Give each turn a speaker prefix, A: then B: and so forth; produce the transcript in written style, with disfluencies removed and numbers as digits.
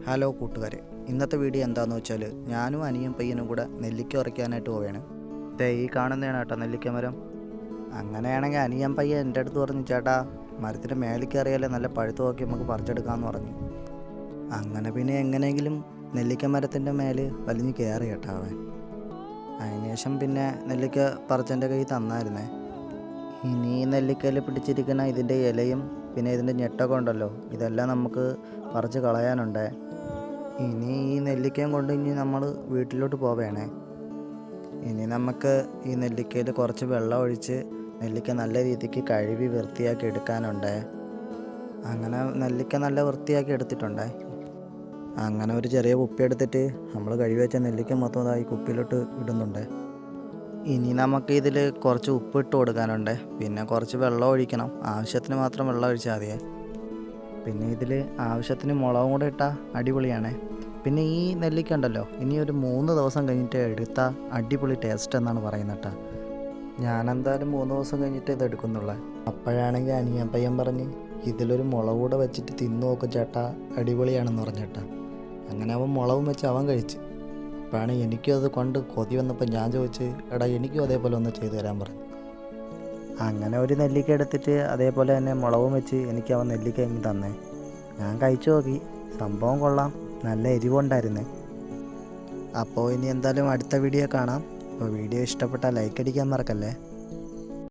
A: Hello കൂട്ടുകാരെ, ഇന്നത്തെ video എന്താണെന്ന് വെച്ചാൽ ഞാനും അനിയും പയ്യനും കൂടെ നെല്ലിക്ക ഉറയ്ക്കാനായിട്ട് പോവുകയാണ്. ഈ കാണുന്നതാണ് കേട്ടോ നെല്ലിക്ക മരം. അങ്ങനെയാണെങ്കിൽ അനിയൻ പയ്യൻ എൻ്റെ അടുത്ത് പറഞ്ഞു, ചേട്ടാ മരത്തിൻ്റെ മേലിൽ കയറിയാലേ നല്ല പഴുത്ത് നോക്കി നമുക്ക് പറിച്ചെടുക്കാമെന്ന് പറഞ്ഞു. അങ്ങനെ പിന്നെ എങ്ങനെയെങ്കിലും നെല്ലിക്ക മരത്തിൻ്റെ മേൽ വലിഞ്ഞ് കയറി കേട്ടോ അവൻ. അതിനുശേഷം പിന്നെ നെല്ലിക്ക പറിച്ചെൻ്റെ കയ്യിൽ തന്നായിരുന്നേ. ഇനി ഈ നെല്ലിക്കയിൽ പിടിച്ചിരിക്കുന്ന ഇതിൻ്റെ ഇലയും പിന്നെ ഇതിൻ്റെ ഞെട്ടൊക്കെ ഉണ്ടല്ലോ, ഇതെല്ലാം നമുക്ക് പറിച്ച് കളയാനുണ്ട്. ഇനി ഈ നെല്ലിക്കയും കൊണ്ട് ഇനി നമ്മൾ വീട്ടിലോട്ട് പോവുകയാണേ. ഇനി നമുക്ക് ഈ നെല്ലിക്കയിൽ കുറച്ച് വെള്ളം ഒഴിച്ച് നെല്ലിക്ക നല്ല രീതിക്ക് കഴുകി വൃത്തിയാക്കി എടുക്കാനുണ്ട്. അങ്ങനെ നെല്ലിക്ക നല്ല വൃത്തിയാക്കി എടുത്തിട്ടുണ്ട്. അങ്ങനെ ഒരു ചെറിയ കുപ്പി എടുത്തിട്ട് നമ്മൾ കഴുകി വെച്ച നെല്ലിക്ക മൊത്തം ഈ കുപ്പിയിലോട്ട് ഇടുന്നുണ്ട്. ഇനി നമുക്ക് ഇതിൽ കുറച്ച് ഉപ്പിട്ട് കൊടുക്കാനുണ്ട്. പിന്നെ കുറച്ച് വെള്ളം ഒഴിക്കണം, ആവശ്യത്തിന് മാത്രം വെള്ളം ഒഴിച്ചാൽ മതിയേ. പിന്നെ ഇതിൽ ആവശ്യത്തിന് മുളകും കൂടെ ഇട്ടാൽ അടിപൊളിയാണ്. പിന്നെ ഈ നെല്ലിക്ക ഉണ്ടല്ലോ, ഇനി ഒരു 3 ദിവസം കഴിഞ്ഞിട്ട് എടുത്താൽ അടിപൊളി ടേസ്റ്റ് എന്നാണ് പറയുന്നത് കേട്ടോ. ഞാനെന്തായാലും 3 ദിവസം കഴിഞ്ഞിട്ട് ഇത് എടുക്കുന്നുള്ളൂ. അപ്പോഴാണെങ്കിൽ അനിയൻ പയ്യൻ പറഞ്ഞ് ഇതിലൊരു മുളക് കൂടെ വെച്ചിട്ട് തിന്നു നോക്കും ചേട്ടാ, അടിപൊളിയാണെന്ന് പറഞ്ഞേട്ടാ. അങ്ങനെ അവൻ മുളകും വെച്ച് അവൻ കഴിച്ച്. അപ്പോഴാണ് എനിക്കും അത് കൊണ്ട് കൊതി വന്നപ്പോൾ ഞാൻ ചോദിച്ച്, എടാ എനിക്കും അതേപോലെ ഒന്ന് ചെയ്തു തരാൻ പറഞ്ഞു. അങ്ങനെ ഒരു നെല്ലിക്ക എടുത്തിട്ട് അതേപോലെ തന്നെ മുളകും വെച്ച് എനിക്ക് അവൻ നെല്ലിക്ക ഇങ്ങ് തന്നേ. ഞാൻ കഴിച്ചു നോക്കി, സംഭവം കൊള്ളാം, നല്ല എരിവുണ്ടായിരുന്നേ. അപ്പോൾ ഇനി എന്തായാലും അടുത്ത വീഡിയോ കാണാം. അപ്പോൾ വീഡിയോ ഇഷ്ടപ്പെട്ടാൽ ലൈക്ക് അടിക്കാൻ മറക്കല്ലേ.